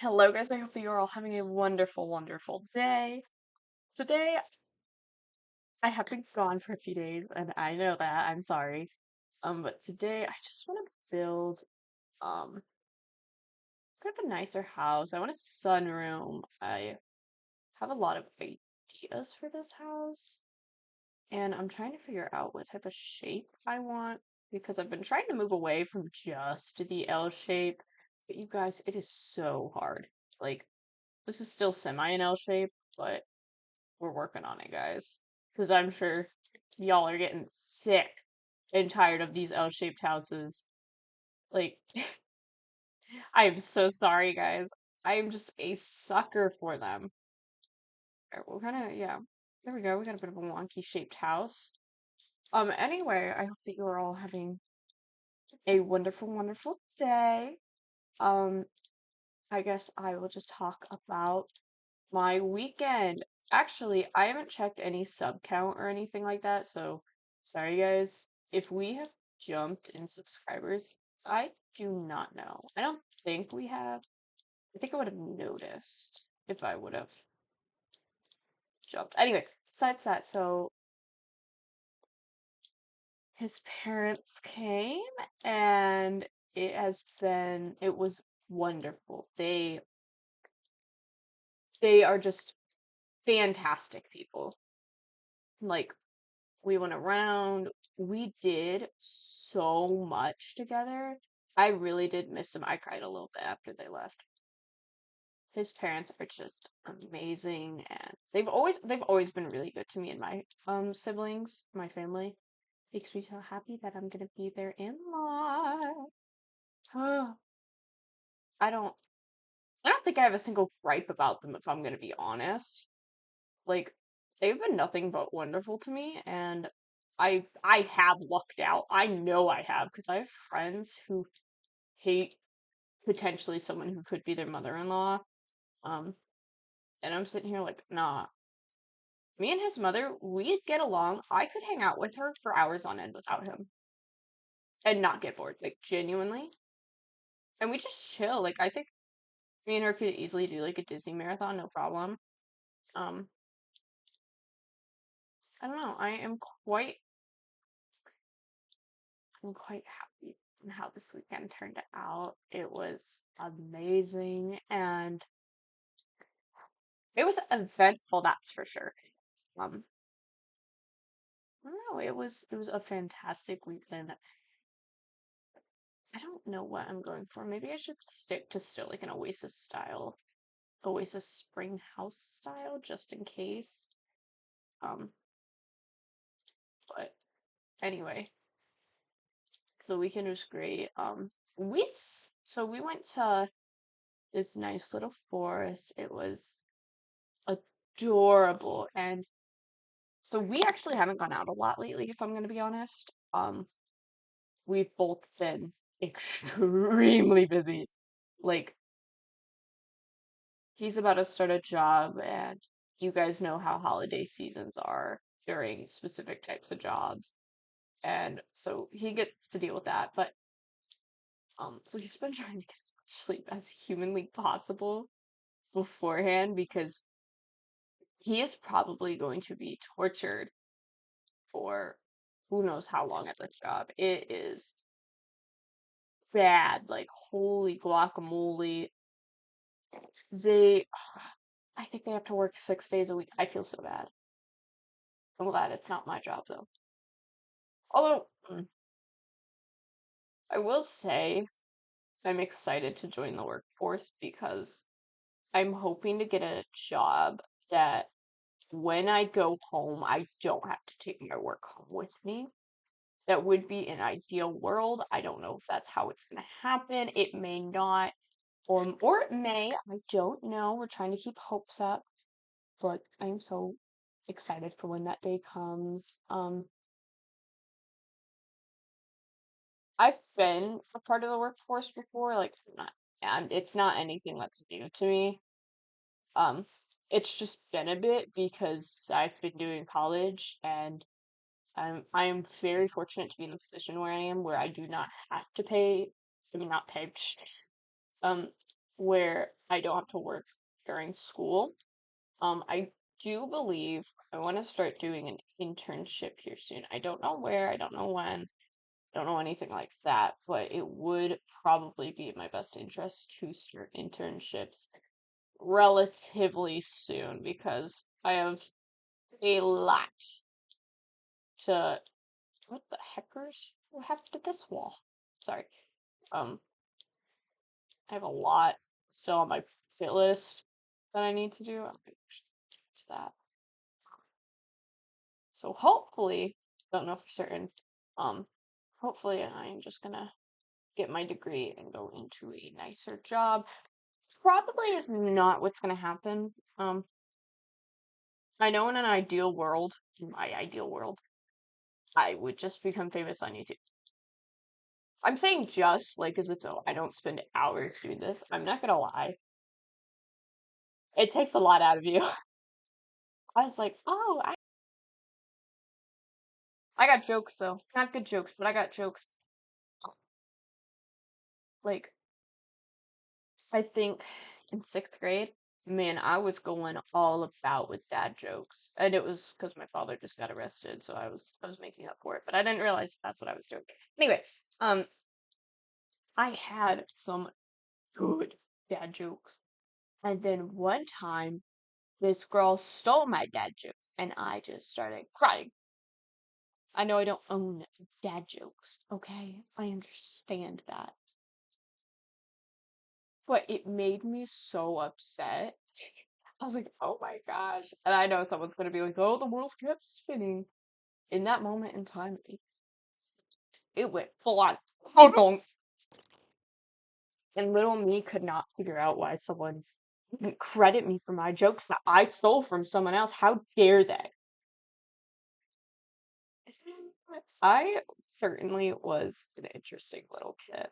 Hello, guys. I hope that you're all having a wonderful, wonderful day. Today, I have been gone for a few days, and I know that. I'm sorry. But today I just want to build um kind of a nicer house. I want a sunroom. I have a lot of ideas for this house, and I'm trying to figure out what type of shape I want because I've been trying to move away from just the L shape. But you guys, it is so hard. Like, this is still semi an L shape, but we're working on it, guys. Because I'm sure y'all are getting sick and tired of these L-shaped houses. Like, I am so sorry, guys. I am just a sucker for them. Alright, we're kind of, yeah. There we go. We got a bit of a wonky shaped house. Anyway, I hope that you are all having a wonderful, wonderful day. Um, I guess I will just talk about my weekend. Actually, I haven't checked any sub count or anything like that, so sorry guys. If we have jumped in subscribers, I do not know. I don't think we have. I think I would have noticed if I would have jumped. Anyway, besides that, so his parents came and it was wonderful. They are just fantastic people. Like, we went around. We did so much together. I really did miss them. I cried a little bit after they left. His parents are just amazing, and they've always been really good to me and my siblings, my family. Makes me so happy that I'm gonna be their in-law. Oh, I don't I don't think I have a single gripe about them if I'm gonna be honest. Like, they've been nothing but wonderful to me, and I have lucked out. I know I have because I have friends who hate potentially someone who could be their mother-in-law. Um, and I'm sitting here like, nah. Me and his mother, we'd get along. I could hang out with her for hours on end without him and not get bored, like genuinely. And we just chill. Like, I think me and her could easily do like a Disney marathon, no problem. Um, I don't know. I'm quite happy in how this weekend turned out. It was amazing and it was eventful, that's for sure. Um, I don't know, it was a fantastic weekend. I don't know what I'm going for. Maybe I should stick to still like an Oasis style, Oasis spring house style, just in case. Um, but anyway, the weekend was great. So we went to this nice little forest. It was adorable. And so we actually haven't gone out a lot lately, if I'm gonna be honest. We've both been extremely busy. Like, he's about to start a job, and you guys know how holiday seasons are during specific types of jobs. And so he gets to deal with that. But so he's been trying to get as much sleep as humanly possible beforehand because he is probably going to be tortured for who knows how long at this job. It is bad. Like, holy guacamole. They, I think they have to work 6 days a week. I feel so bad. I'm glad it's not my job, though. Although, I will say I'm excited to join the workforce because I'm hoping to get a job that when I go home, I don't have to take my work home with me. That would be an ideal world. I don't know if that's how it's going to happen. It may not, or it may. I don't know. We're trying to keep hopes up, but I'm so excited for when that day comes. I've been a part of the workforce before, like not, and it's not anything that's new to me. Um, it's just been a bit because I've been doing college and I'm very fortunate to be in the position where I am, where I do not have to pay, I mean not pay, um, where I don't have to work during school. I do believe I want to start doing an internship here soon. I don't know where, I don't know when, don't know anything like that, but it would probably be in my best interest to start internships relatively soon because I have a lot to. What the heckers? What happened to this wall? Sorry. Um, I have a lot still on my fit list that I need to do. I'm gonna get to that. So hopefully, don't know for certain. Um, hopefully I'm just gonna get my degree and go into a nicer job. Probably is not what's gonna happen. I know in an ideal world, in my ideal world, I would just become famous on YouTube. I'm saying just like as it's I don't spend hours doing this. I'm not gonna lie. It takes a lot out of you. I was like, oh, I got jokes though. Not good jokes, but I got jokes. Like, I think in sixth grade, man, I was going all about with dad jokes. And it was because my father just got arrested, so I was making up for it. But I didn't realize that's what I was doing. Anyway, um, I had some good dad jokes. And then one time, this girl stole my dad jokes, and I just started crying. I know I don't own dad jokes, okay? I understand that. But it made me so upset. I was like, oh my gosh. And I know someone's gonna be like, oh, the world kept spinning. In that moment in time, it went full on. Hold on. And little me could not figure out why someone didn't credit me for my jokes that I stole from someone else. How dare they? I certainly was an interesting little kid.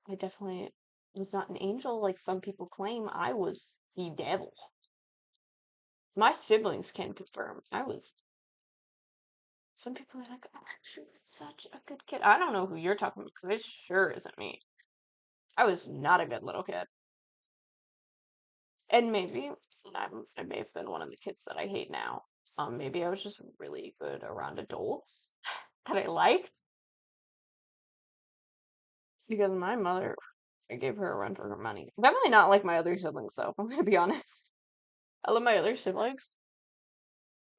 I definitely was not an angel like some people claim. I was the devil. My siblings can confirm. Some people are like, oh, she was such a good kid. I don't know who you're talking about because it sure isn't me. I was not a good little kid. And maybe I may have been one of the kids that I hate now. Maybe I was just really good around adults that I liked because my mother, I gave her a run for her money. Definitely not like my other siblings, though. I'm gonna be honest. I love my other siblings,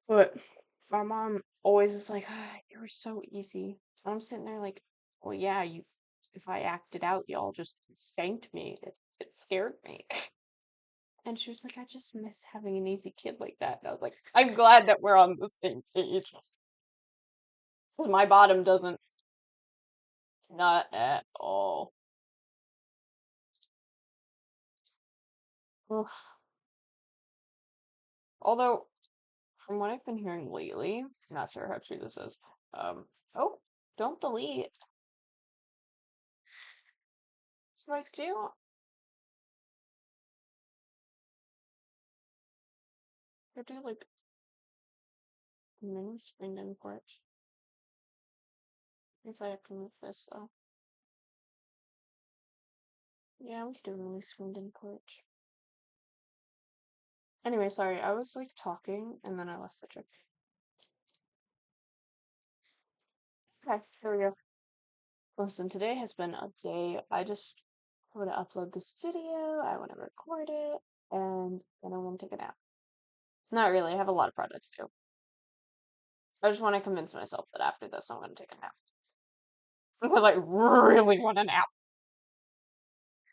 but my mom always is like, ah, you were so easy. And I'm sitting there like, well, yeah, you. If I acted out, y'all just spanked me. It scared me. And she was like, I just miss having an easy kid like that. And I was like, I'm glad that we're on the same page. Because my bottom doesn't, not at all. Ugh. Although, from what I've been hearing lately, not sure how true this is. Oh, don't delete. So I do like mini screen in porch. I guess I have to move this though. Yeah, we could do a mini screen in porch. Anyway, sorry, I was like talking and then I lost the track. Okay, here we go. Listen, today has been a day. I want to upload this video, I want to record it, and then I want to take a nap. Not really, I have a lot of projects to do. I just want to convince myself that after this I'm going to take a nap. Because I really want a nap.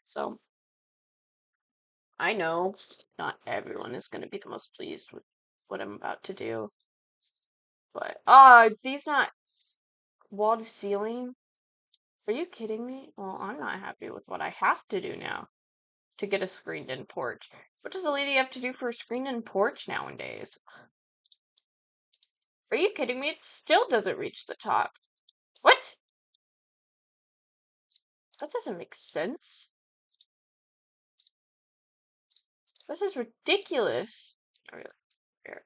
So, I know not everyone is going to be the most pleased with what I'm about to do. But, these not wall to ceiling. Are you kidding me? Well, I'm not happy with what I have to do now to get a screened-in porch. What does a lady have to do for a screened-in porch nowadays? Are you kidding me? It still doesn't reach the top. What? That doesn't make sense. This is ridiculous. Alright, here.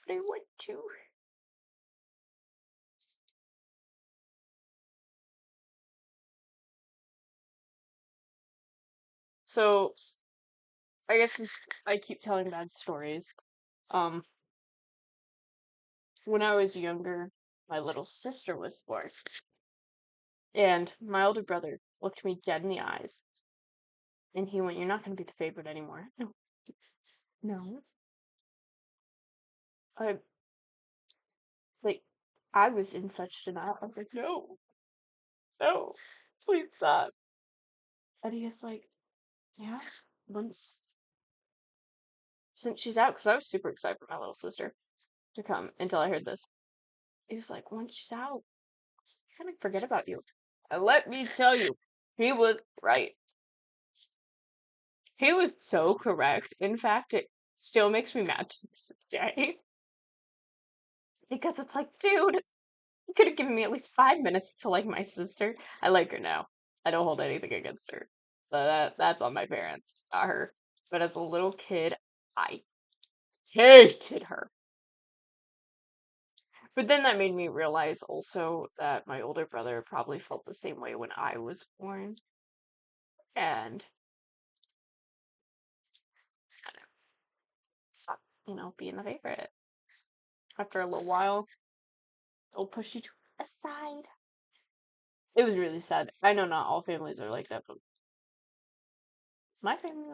But I want to. So I guess I keep telling bad stories. Um, when I was younger, my little sister was born, and my older brother looked me dead in the eyes, and he went, "You're not going to be the favorite anymore." No, no. I like, I was in such denial. I was like, "No, no, please stop." And he was like, "Yeah, once since she's out," because I was super excited for my little sister to come until I heard this. He was like, "Once she's out, I kind of forget about you." And let me tell you, he was right. He was so correct. In fact, it still makes me mad to this day because it's like, dude, you could have given me at least 5 minutes to like my sister. I like her now. I don't hold anything against her. So that's on my parents, not her. But as a little kid, I hated her. But then that made me realize also that my older brother probably felt the same way when I was born. And kind of stopped, being the favorite. After a little while, they'll push you to a side. It was really sad. I know not all families are like that, but my family,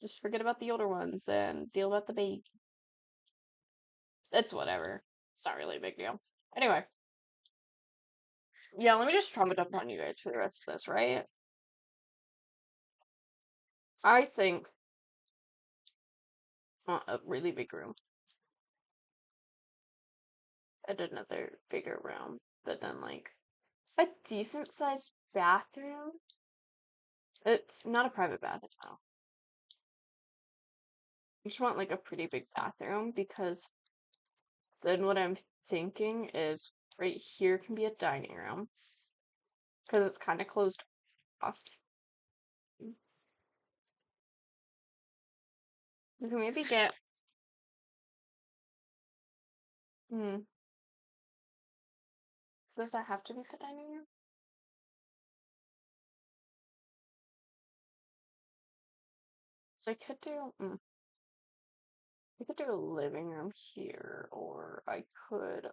just forget about the older ones and deal about the baby. It's whatever. It's not really a big deal. Anyway, yeah, let me just trump it up on you guys for the rest of this, right? I think a really big room and another bigger room, but then like a decent sized bathroom. It's not a private bathroom, though. You just want like a pretty big bathroom because then what I'm thinking is right here can be a dining room because it's kind of closed off. You can maybe get, hmm, does that have to be the dining room? So I could do a living room here, or I could,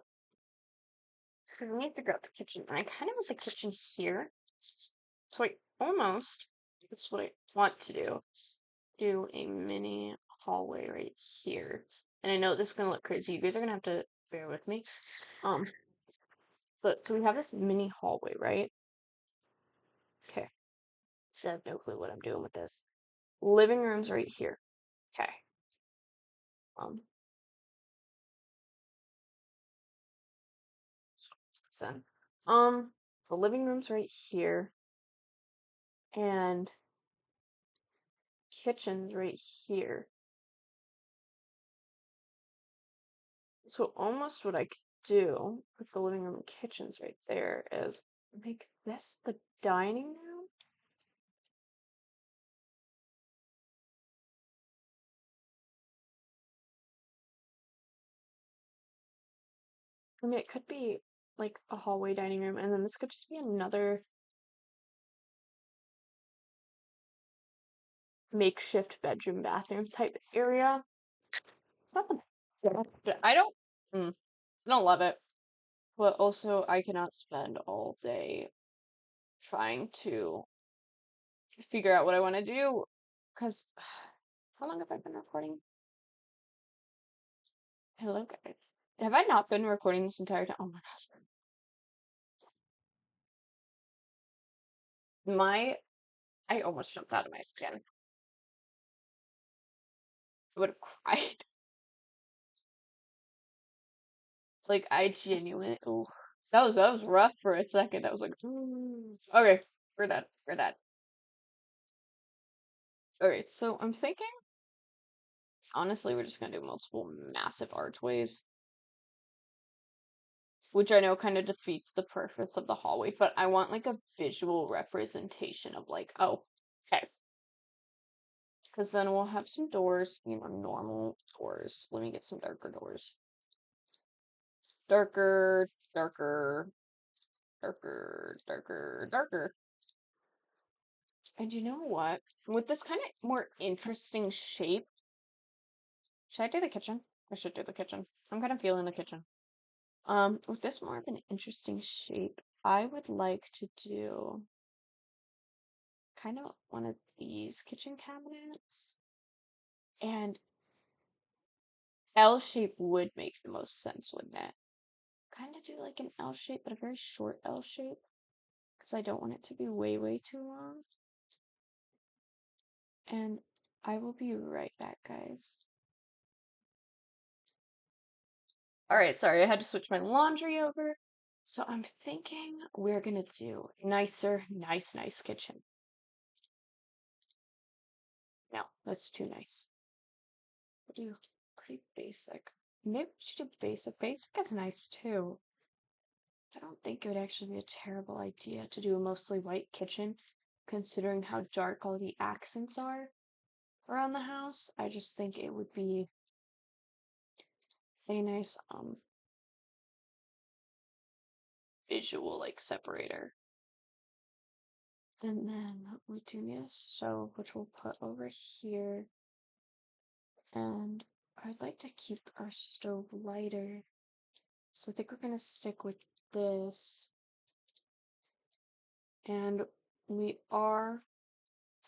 so we need to figure out the kitchen. And I kind of want the kitchen here. So this is what I want to do a mini hallway right here. And I know this is gonna look crazy. You guys are gonna have to bear with me. Um, but so we have this mini hallway, right? Okay. So I have no clue what I'm doing with this. Living room's right here. Okay. Um, so, um, the living room's right here, and kitchen's right here. So almost what I could do with the living room and kitchen's right there is make this the dining room. I mean, it could be like a hallway dining room, and then this could just be another makeshift bedroom bathroom type area. Not the best. I don't love it, but also I cannot spend all day trying to figure out what I want to do. Because how long have I been recording? Hello, guys. Have I not been recording this entire time? Oh my gosh. I almost jumped out of my skin. I would have cried. Like I genuinely, ooh, that was rough for a second. I was like, okay, we're done. We're done. Okay, so I'm thinking, honestly, we're just gonna do multiple massive archways, which I know kind of defeats the purpose of the hallway, but I want like a visual representation of like, oh, okay. Because then we'll have some doors, normal doors. Let me get some darker doors. Darker, darker, darker, darker, darker. And you know what? With this kind of more interesting shape, should I do the kitchen? I should do the kitchen. I'm kind of feeling the kitchen. With this more of an interesting shape, I would like to do kind of one of these kitchen cabinets. And L shape would make the most sense, wouldn't it? Kind of do like an L shape, but a very short L shape, because I don't want it to be way, way too long. And I will be right back, guys. All right, sorry, I had to switch my laundry over. So I'm thinking we're gonna do nice kitchen. No, that's too nice. We'll do pretty basic. Maybe we should do basic. Basic is nice too. I don't think it would actually be a terrible idea to do a mostly white kitchen, considering how dark all the accents are around the house. I just think it would be a nice visual like separator. And then we do need a stove, which we'll put over here. And I'd like to keep our stove lighter. So I think we're gonna stick with this. And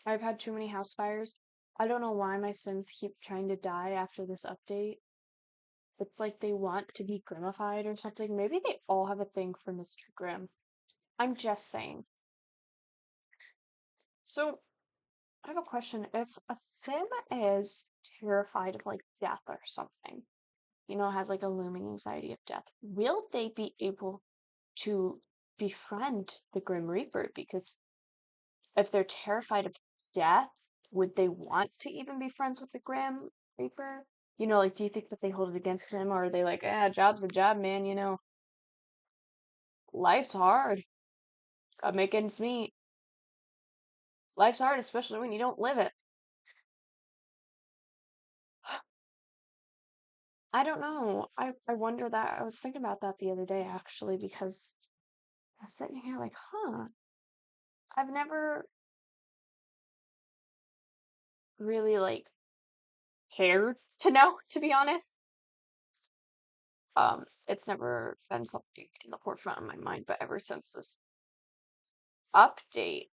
I've had too many house fires. I don't know why my Sims keep trying to die after this update. It's like they want to be Grimified or something. Maybe they all have a thing for Mr. Grimm. I'm just saying. So, I have a question. If a Sim is terrified of like death or something, has like a looming anxiety of death, will they be able to befriend the Grim Reaper? Because if they're terrified of death, would they want to even be friends with the Grim Reaper? Like, do you think that they hold it against him, or are they like, job's a job, man, life's hard. Gotta make ends meet. Life's hard, especially when you don't live it. I don't know. I wonder that. I was thinking about that the other day, actually, because I was sitting here like, I've never really, like, cared to know, to be honest. It's never been something in the forefront of my mind, but ever since this update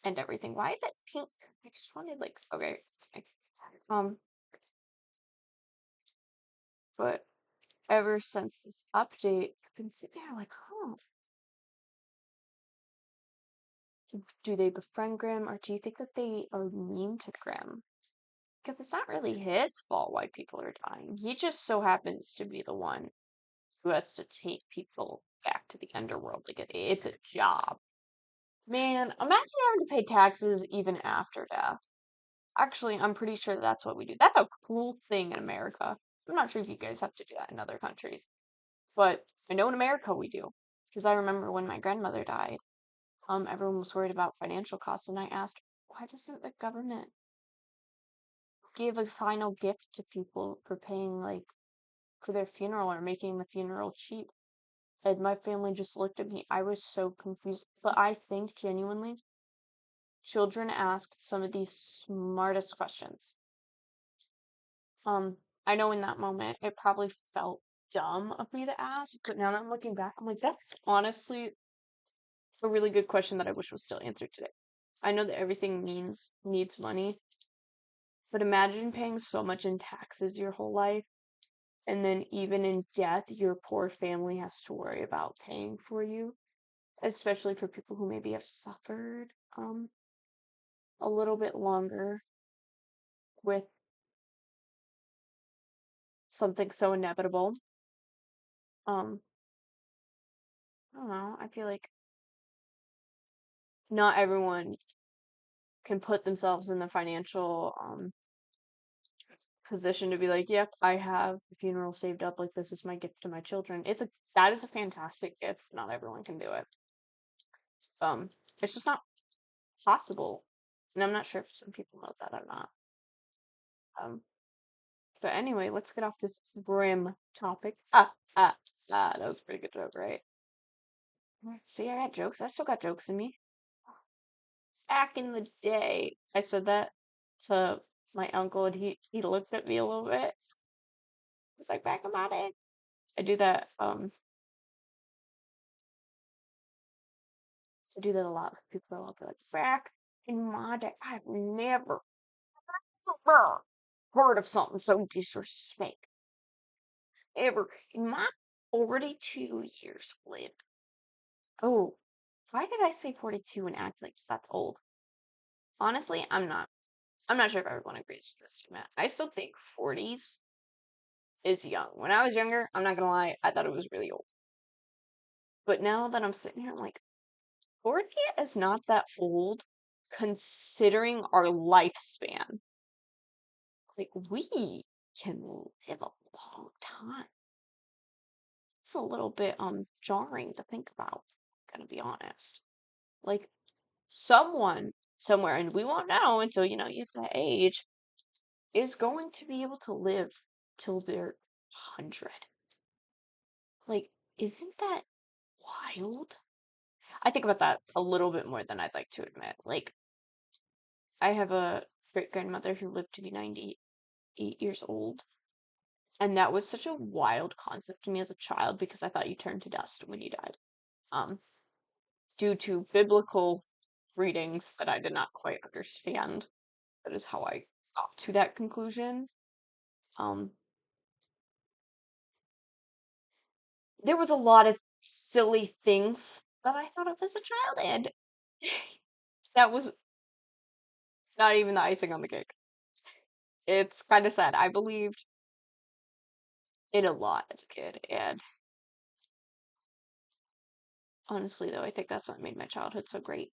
and everything, why is it pink? I just wanted, like, okay, it's fine. Um, but ever since this update, I've been sitting there like, do they befriend Grimm, or do you think that they are mean to Grimm? Because it's not really his fault why people are dying. He just so happens to be the one who has to take people back to the underworld. Like, it's a job. Man, imagine having to pay taxes even after death. Actually, I'm pretty sure that's what we do. That's a cool thing in America. I'm not sure if you guys have to do that in other countries, but I know in America we do. Because I remember when my grandmother died, everyone was worried about financial costs, and I asked, why doesn't the government give a final gift to people for paying, like, for their funeral or making the funeral cheap? And my family just looked at me. I was so confused. But I think genuinely, children ask some of the smartest questions. I know in that moment it probably felt dumb of me to ask, but now that I'm looking back, I'm like, that's honestly a really good question that I wish was still answered today. I know that everything needs money, but imagine paying so much in taxes your whole life, and then even in death, your poor family has to worry about paying for you, especially for people who maybe have suffered a little bit longer with something so inevitable. Um, I don't know. I feel like not everyone can put themselves in the financial position to be like, yep, I have the funeral saved up, like this is my gift to my children. That is a fantastic gift. Not everyone can do it. It's just not possible. And I'm not sure if some people know that or not. Um, but anyway, let's get off this grim topic. That was a pretty good joke, right? See, I got jokes. I still got jokes in me. back in the day, I said that to my uncle, and he looked at me a little bit. He's like, back in my day. I do that. I do that a lot with people. I'll be like, back in my day, I've never ever heard of something so disrespectful ever in my 42 years of living. Oh, why did I say 42 and act like that's old? Honestly, I'm not. I'm not sure if everyone agrees with this statement. I still think 40s is young. When I was younger, I'm not gonna lie, I thought it was really old. But now that I'm sitting here, I'm like, 40 is not that old considering our lifespan. Like, we can live a long time. It's a little bit jarring to think about, gonna be honest. Like, someone somewhere, and we won't know until you hit that age, is going to be able to live till they're 100. Like, isn't that wild? I think about that a little bit more than I'd like to admit. Like, I have a great grandmother who lived to be 98 years old, and that was such a wild concept to me as a child because I thought you turned to dust when you died. Um, due to biblical readings that I did not quite understand. That is how I got to that conclusion. Um, there was a lot of silly things that I thought of as a child, and that was not even the icing on the cake. It's kind of sad. I believed in a lot as a kid, and honestly, though, I think that's what made my childhood so great.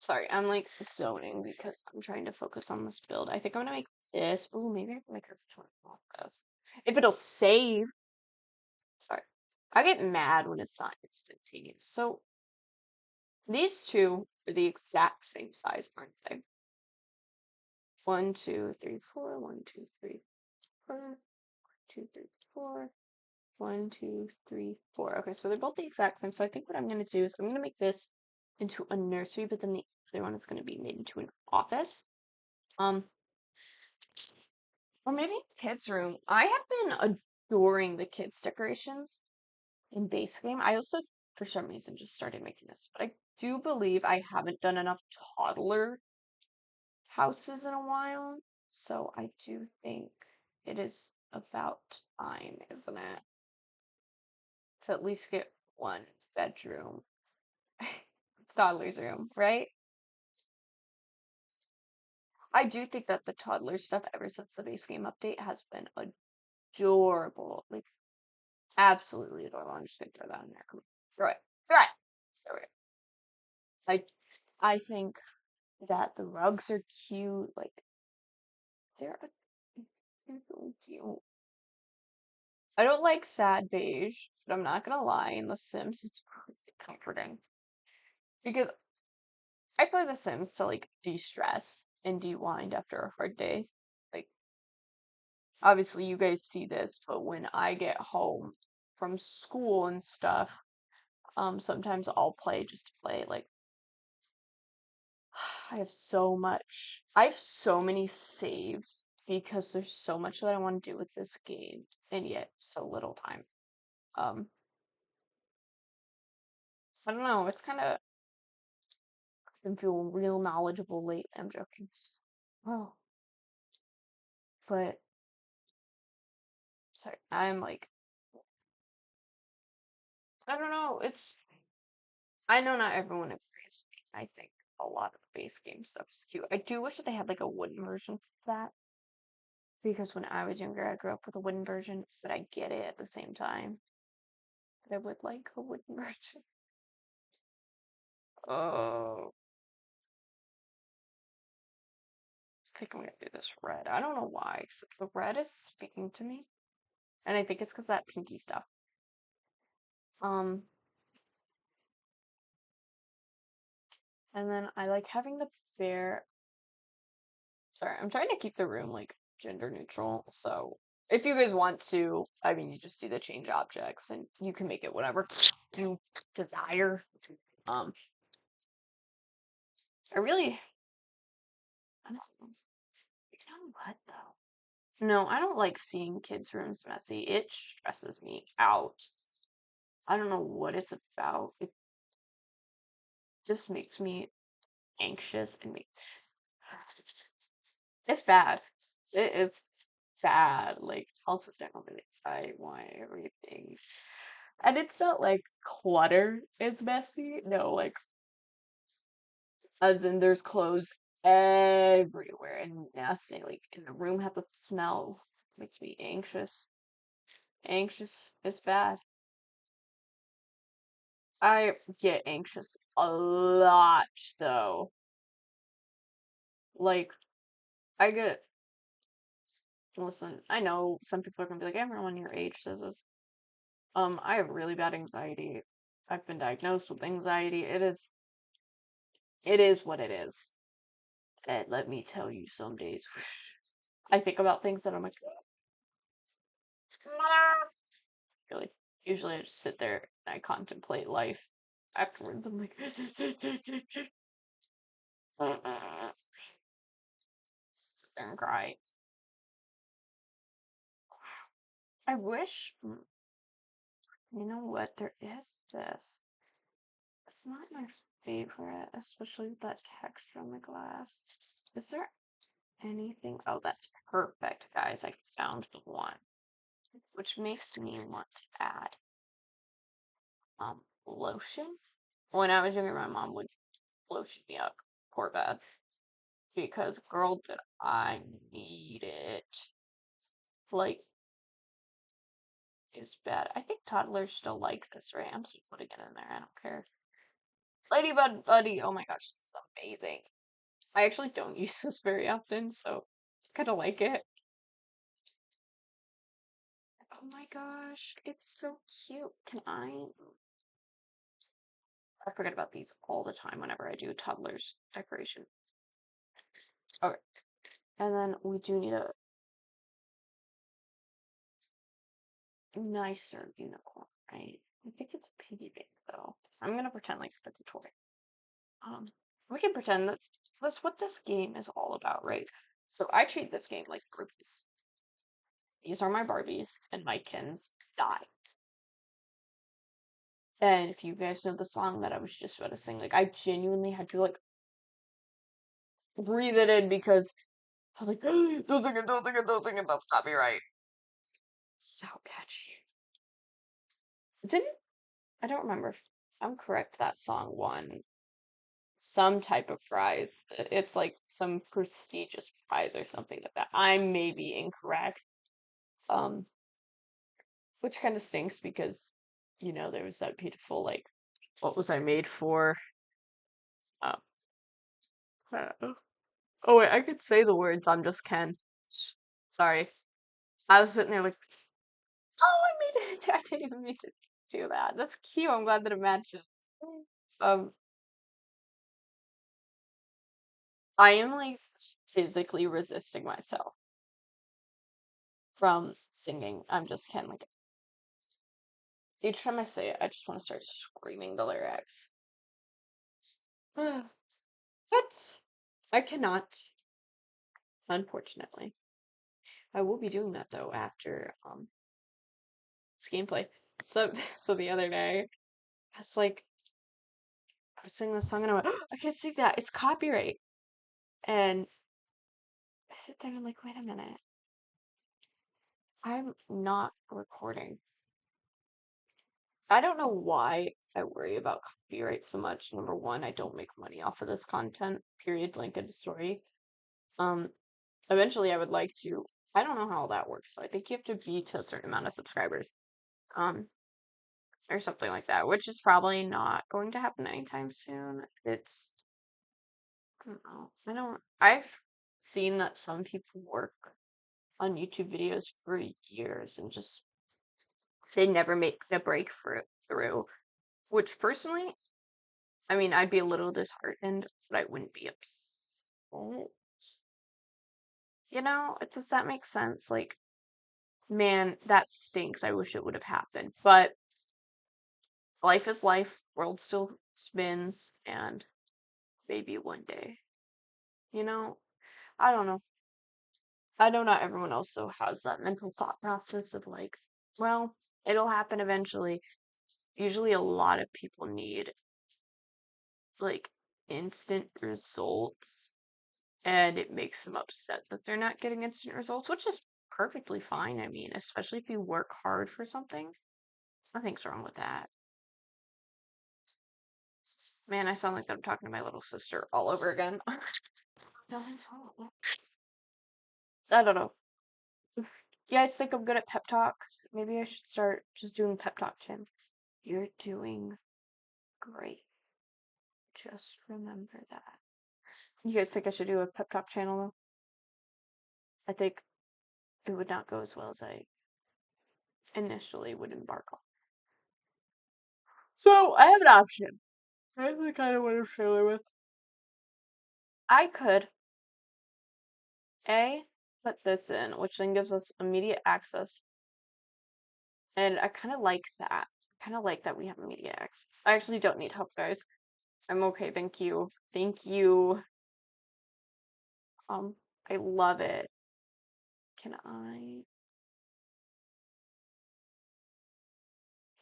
Sorry, I'm like zoning because I'm trying to focus on this build. I think I'm gonna make this. Oh, maybe I can make this one off this. If it'll save. Sorry. I get mad when it's not instantaneous. So these two are the exact same size, aren't they? 1, 2, 3, 4, 1, 2, 3, 4, 2, 3, 4, 1, 2, 3, 4. Okay, so they're both the exact same. So I think what I'm gonna do is I'm gonna make this into a nursery, but then the other one is gonna be made into an office. Um, or maybe a kids' room. I have been adoring the kids' decorations in base game. I also, for some reason, just started making this, but I do believe I haven't done enough toddler houses in a while, so I do think it is about time, isn't it? To at least get one bedroom toddler's room, right? I do think that the toddler stuff ever since the base game update has been adorable. Like, absolutely adorable. I'm just gonna throw that in there. Come on. Throw it. Throw it. Throw it. I think that the rugs are cute. Like, they're so cute. I don't like sad beige, but I'm not gonna lie, in The Sims, it's really comforting. Because I play The Sims to like de-stress and de-wind after a hard day. Like, obviously you guys see this, but when I get home from school and stuff, sometimes I'll play just to play. Like, I have so many saves because there's so much that I want to do with this game, and yet so little time. Um, I don't know. It's kind of been feeling real knowledgeable lately. I'm joking. Oh, but sorry, I'm like, I don't know. I know not everyone agrees with me. I think a lot of the base game stuff is cute. I do wish that they had like a wooden version of that because when I was younger, I grew up with a wooden version, but I get it at the same time. But I would like a wooden version. Oh, I think I'm gonna do this red. I don't know why, except the red is speaking to me, and I think it's because that pinky stuff. Um, and then I like having the bear. Sorry, I'm trying to keep the room like gender neutral, so If you guys want to, I mean, you just do the change objects and you can make it whatever you desire. Um, I really, I don't know. You know what though? No, I don't like seeing kids' rooms messy. It stresses me out. I don't know what it's about. It just makes me anxious and me. It's bad. It is bad. Like, also generally, I want everything. And it's not like clutter is messy. No, like, as in there's clothes everywhere and nothing. Like, in the room has a smell. Makes me anxious. Anxious is bad. I get anxious a lot, though. Like, I get, listen, I know some people are gonna be like, everyone your age says this. I have really bad anxiety. I've been diagnosed with anxiety. It is what it is. And let me tell you, some days I think about things that I'm like, really. Usually I just sit there and I contemplate life. Afterwards, I'm like, sit there and cry. I wish, you know what? There is this. It's not my favorite, especially with that texture on the glass. Is there anything? Oh, that's perfect, guys. I found the one, which makes me want to add lotion. When I was younger, my mom would lotion me up, poor bad, because girl, did I need it. Like, it's bad. I think toddlers still like this, right? I'm just putting it in there. I don't care. Ladybug Buddy. Oh my gosh, this is amazing. I actually don't use this very often, so I kind of like it. Oh my gosh, it's so cute. I forget about these all the time whenever I do toddlers decoration. Okay, and then we do need a nicer unicorn, right? I think it's a piggy bank though. I'm gonna pretend like it's a toy. Um, we can pretend that's what this game is all about, right? So I treat this game like groupies. These are my Barbies, and my Kens die. And if you guys know the song that I was just about to sing, like I genuinely had to like breathe it in because I was like, don't sing it, don't sing it, don't sing it, that's copyright. So catchy. Didn't I don't remember if I'm correct that song won some type of prize. It's like some prestigious prize or something like that. I may be incorrect. Um, which kind of stinks because, there was that beautiful like what was I made for? Um, oh wait, I could say the words. I'm just Ken. Sorry. I was sitting there like, oh, I made it. I didn't even mean to do that. That's cute. I'm glad that it matches. Um, I am like physically resisting myself from singing. I'm just Ken. Like each time I say it, I just want to start screaming the lyrics. But I cannot, unfortunately. I will be doing that though after this gameplay. So so the other day, I was like, I was singing this song and I went, oh, I can't sing that. It's copyright. And I sit there and I'm like, wait a minute. I'm not recording. I don't know why I worry about copyright so much. Number one, I don't make money off of this content. Period. Link in the story. Um, Eventually I would like to. I don't know how that works. So I think you have to be to a certain amount of subscribers. Um, or something like that, which is probably not going to happen anytime soon. I don't know. I've seen that some people work on YouTube videos for years and just they never make the through. Which personally, I mean, I'd be a little disheartened, but I wouldn't be upset. Does that make sense? Like, Man, that stinks. I wish it would have happened. But life is life. World still spins, and maybe one day. You know, I don't know. I know not everyone else though has that mental thought process of like, well, it'll happen eventually. Usually a lot of people need like instant results, and it makes them upset that they're not getting instant results, which is perfectly fine. I mean, especially if you work hard for something. Nothing's wrong with that. Man, I sound like I'm talking to my little sister all over again. Nothing's wrong. I don't know. You guys think I'm good at pep talks? Maybe I should start just doing pep talk, Jim. You're doing great. Just remember that. You guys think I should do a pep talk channel though? I think it would not go as well as I initially would embark on. So I have an option. I think I know what I'm familiar with. I could A, put this in, which then gives us immediate access. And I kind of like that. Kind of like that we have immediate access. I actually don't need help, guys. I'm okay, thank you. Thank you. Um, I love it. Can I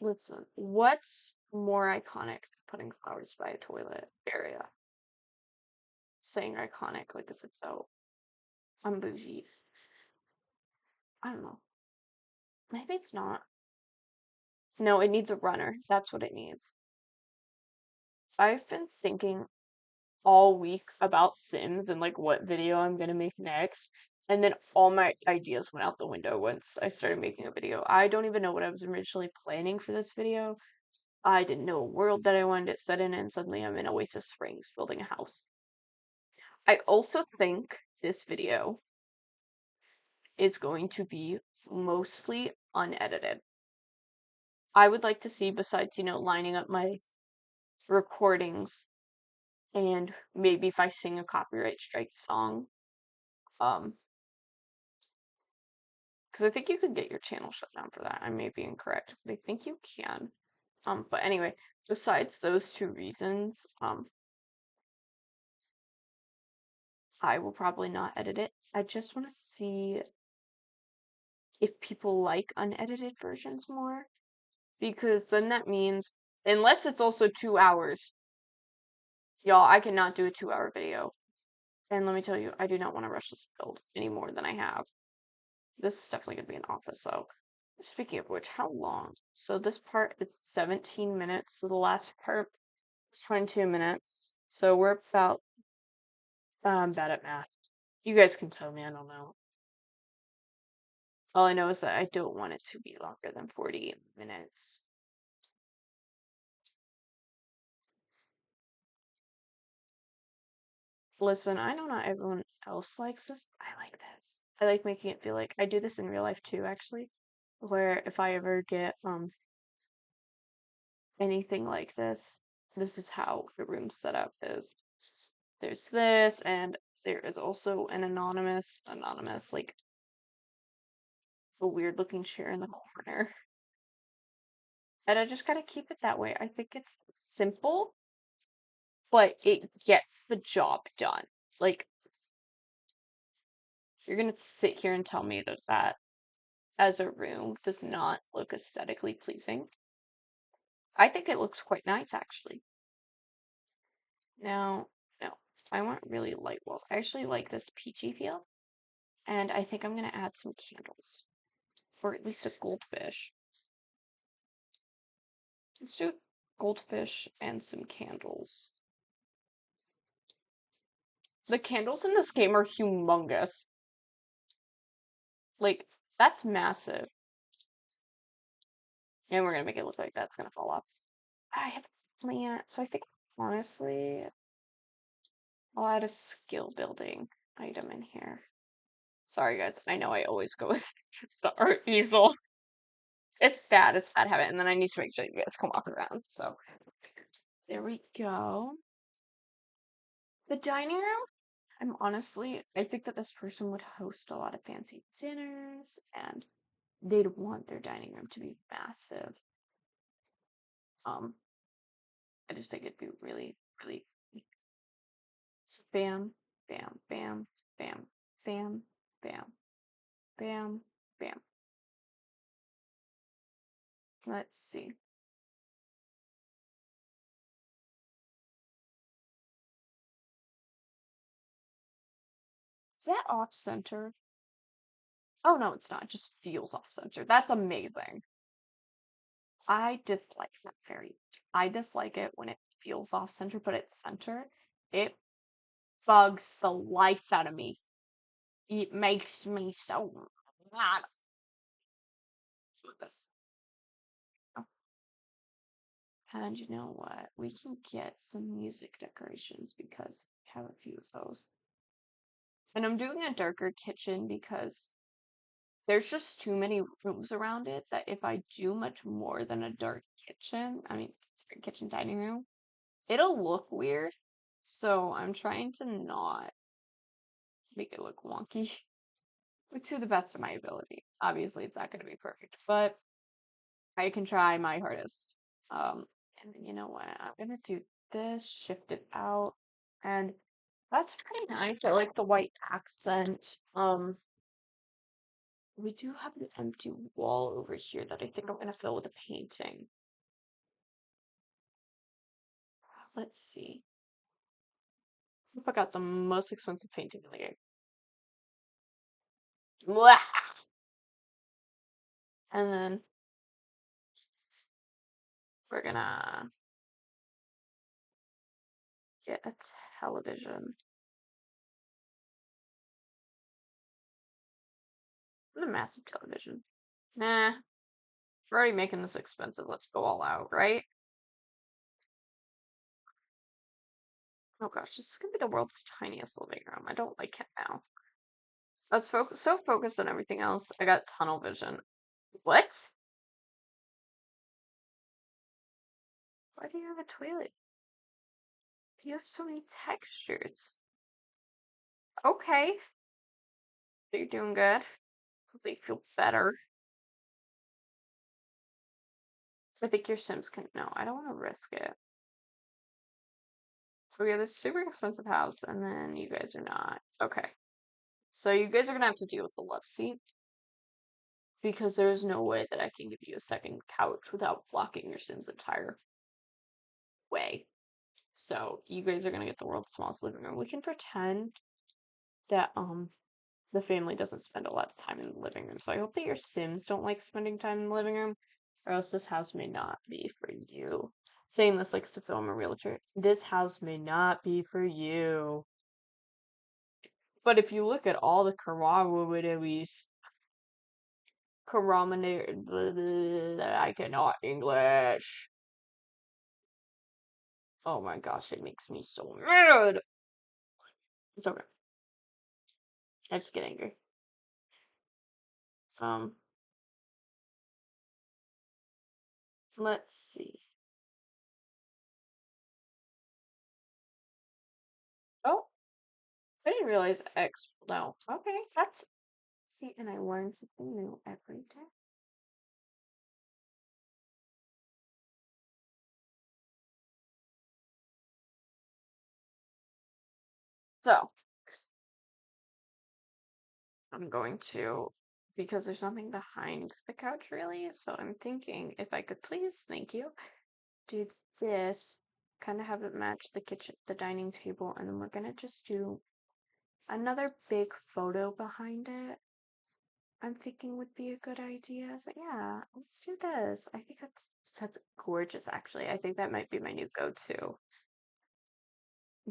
listen? What's more iconic than putting flowers by a toilet area? Saying iconic like as if though I'm bougie. I don't know. Maybe it's not. No, it needs a runner. That's what it needs. I've been thinking all week about Sims and like what video I'm gonna make next. And then all my ideas went out the window once I started making a video. I don't even know what I was originally planning for this video. I didn't know a world that I wanted it set in, and suddenly I'm in Oasis Springs building a house. I also think this video is going to be mostly unedited. I would like to see, besides, lining up my recordings and maybe if I sing a copyright strike song, um, because I think you could get your channel shut down for that. I may be incorrect, but I think you can. But anyway, besides those two reasons, I will probably not edit it. I just want to see if people like unedited versions more, because then that means, unless it's also 2 hours, y'all, I cannot do a 2 hour video. And let me tell you, I do not want to rush this build any more than I have. This is definitely going to be an office, so. Speaking of which, how long? So this part is 17 minutes, so the last part is 22 minutes. So we're about, I'm bad at math. You guys can tell me, I don't know. All I know is that I don't want it to be longer than 40 minutes. Listen, I know not everyone else likes this. I like this. I like making it feel like I do this in real life too, actually. Where if I ever get anything like this is how the room setup is. There's this, and there is also an anonymous, like a weird looking chair in the corner. And I just gotta keep it that way. I think it's simple, but it gets the job done. Like, you're gonna sit here and tell me that as a room does not look aesthetically pleasing. I think it looks quite nice, actually. Now, no, I want really light walls. I actually like this peachy feel, and I think I'm gonna add some candles, or at least a goldfish. Let's do goldfish and some candles. The candles in this game are humongous. Like, that's massive. And we're gonna make it look like that's gonna fall off. I have a plant, so I think honestly, I'll add a skill building item in here. Sorry guys, I know I always go with the art easel. It's bad habit, and then I need to make sure you guys come walk around, so. There we go. The dining room, I think that this person would host a lot of fancy dinners, and they'd want their dining room to be massive. Um, I just think it'd be really, really bam, bam, bam, bam, bam, bam, bam, bam. Let's see. Is that off center? Oh no, it's not. It just feels off center. That's amazing. I dislike that very much. I dislike it when it feels off center, but it's center. It bugs the life out of me. It makes me so mad with this. Oh, and you know what? We can get some music decorations because I have a few of those. And I'm doing a darker kitchen because there's just too many rooms around it that if I do much more than a dark kitchen, I mean, sorry, kitchen dining room, it'll look weird. So I'm trying to not make it look wonky to the best of my ability. Obviously, it's not going to be perfect, but I can try my hardest. Um, and then you know what? I'm gonna do this, shift it out, and that's pretty nice. I like the white accent. We do have an empty wall over here that I think I'm gonna fill with a painting. Let's see. If I got the most expensive painting in the game. Blah! And then we're gonna get a television. And a massive television. Nah, we're already making this expensive. Let's go all out, right? Oh gosh, this is gonna be the world's tiniest living room. I don't like it now. I was so focused on everything else, I got tunnel vision. What? Why do you have a toilet? You have so many textures. Okay, so you're doing good. Hopefully you feel better. I think your Sims can. No, I don't want to risk it. So we have this super expensive house, and then you guys are not. Okay. So you guys are gonna have to deal with the love seat because there's no way that I can give you a second couch without blocking your Sims' entire way. So you guys are gonna get the world's smallest living room. We can pretend that the family doesn't spend a lot of time in the living room. So I hope that your Sims don't like spending time in the living room, or else this house may not be for you. Saying this like to film a realtor. This house may not be for you. But if you look at all the Karawawadewi's I cannot English. Oh my gosh, it makes me so mad. It's okay. I just get angry. Um, let's see. Oh, I didn't realize X. No. Okay, that's see, and I learn something new every day. So I'm going to, because there's nothing behind the couch really, so I'm thinking if I could please, thank you, do this, kind of have it match the kitchen, the dining table, and then we're gonna just do another big photo behind it. I'm thinking would be a good idea. So yeah, let's do this. I think that's gorgeous actually. I think that might be my new go-to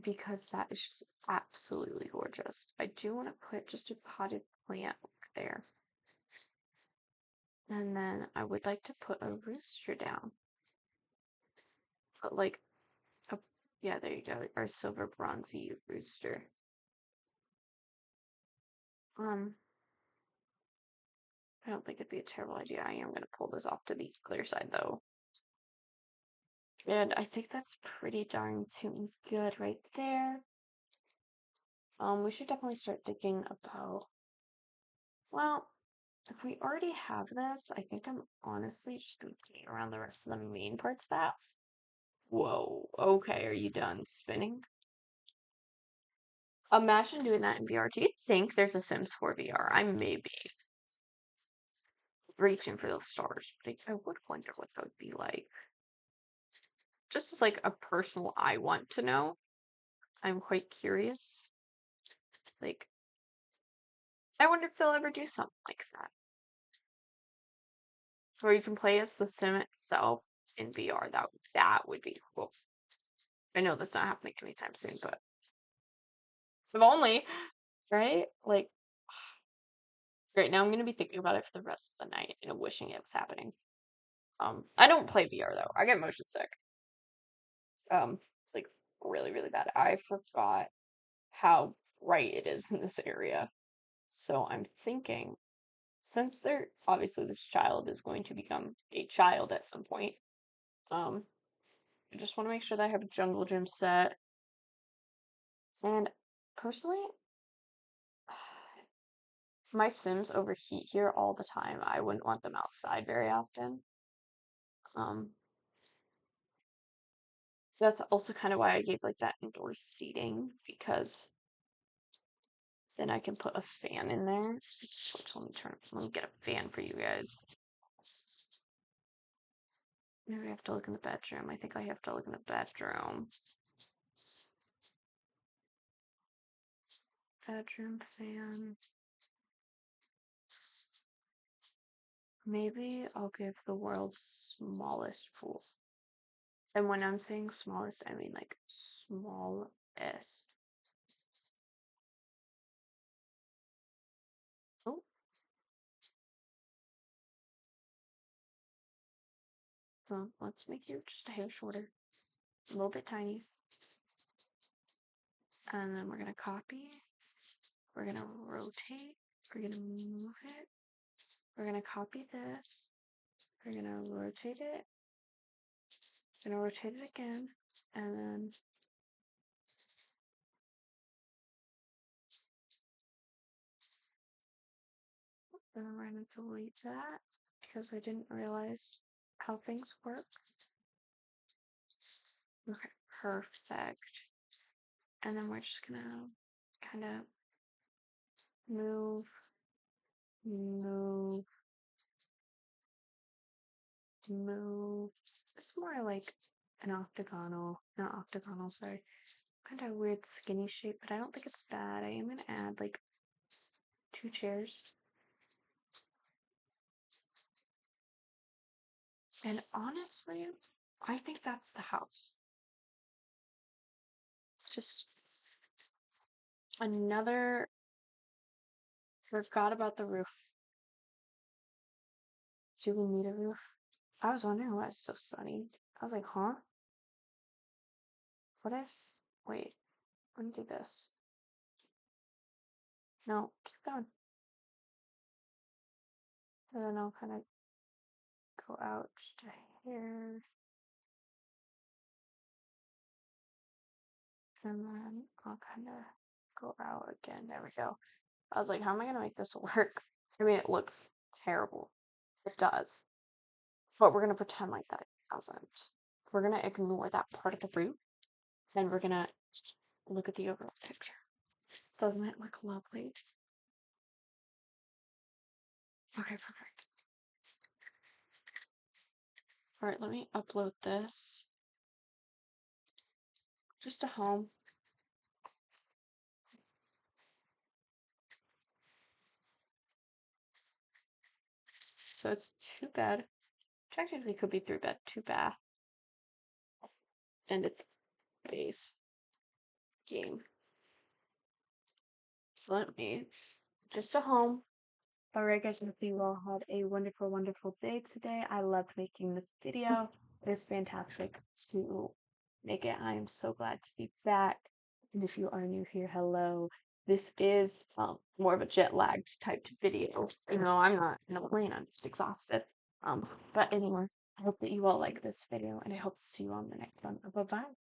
because that is just absolutely gorgeous. I do want to put just a potted plant there. And then I would like to put a rooster down. Put like a, yeah, there you go, our silver bronzy rooster. Um, I don't think it'd be a terrible idea. I am gonna pull this off to the other side though. And I think that's pretty darn too good right there. We should definitely start thinking about, well, if we already have this, I think I'm honestly just gonna play around the rest of the main parts of the house. Whoa, okay, are you done spinning? Imagine doing that in VR. Do you think there's a Sims 4 VR? I may be reaching for those stars, but I would wonder what that would be like. Just as like a personal I want to know. I'm quite curious. Like, I wonder if they'll ever do something like that. Where you can play as the sim itself in VR. That would be cool. I know that's not happening anytime soon, but if only, right? Like, right now I'm gonna be thinking about it for the rest of the night and wishing it was happening. I don't play VR though. I get motion sick. Like really, really bad. I forgot how bright it is in this area. So I'm thinking, since they're obviously this child is going to become a child at some point, um, I just want to make sure that I have a jungle gym set. And personally, my Sims overheat here all the time. I wouldn't want them outside very often. Um, that's also kind of why I gave like that indoor seating because then I can put a fan in there. Which let me get a fan for you guys. Maybe I have to look in the bedroom. I think I have to look in the bedroom. Bedroom fan. Maybe I'll give the world's smallest pool. And when I'm saying smallest, I mean like smallest. Oh, so let's make you just a hair shorter, a little bit tiny. And then we're gonna copy. We're gonna rotate. We're gonna move it. We're gonna copy this. We're gonna rotate it. Gonna rotate it again. And then we're gonna delete that because I didn't realize how things work. Okay, perfect. And then we're just gonna kind of move, move, move. It's more like an octagonal, not octagonal, sorry. Kind of weird skinny shape, but I don't think it's bad. I am gonna add like 2 chairs. And honestly, I think that's the house. It's just another, forgot about the roof. Do we need a roof? I was wondering why it's so sunny. I was like, huh? What if, wait, let me do this. No, keep going. And then I'll kind of go out just a hair. And then I'll kind of go out again. There we go. I was like, how am I going to make this work? I mean, it looks terrible. It does. But we're going to pretend like that it doesn't. We're going to ignore that part of the roof. And we're going to look at the overall picture. Doesn't it look lovely? Okay, perfect. All right, let me upload this. Just a home. So it's 2 bed. Technically could be 3 bed, 2 bath. And it's base game. So let me, just a home. Alright guys, I hope you all had a wonderful, wonderful day today. I loved making this video. It was fantastic to make it. I am so glad to be back. And if you are new here, hello. This is more of a jet lagged type video. You know, I'm not in a plane, I'm just exhausted. But anyway, I hope that you all like this video and I hope to see you on the next one. Bye bye.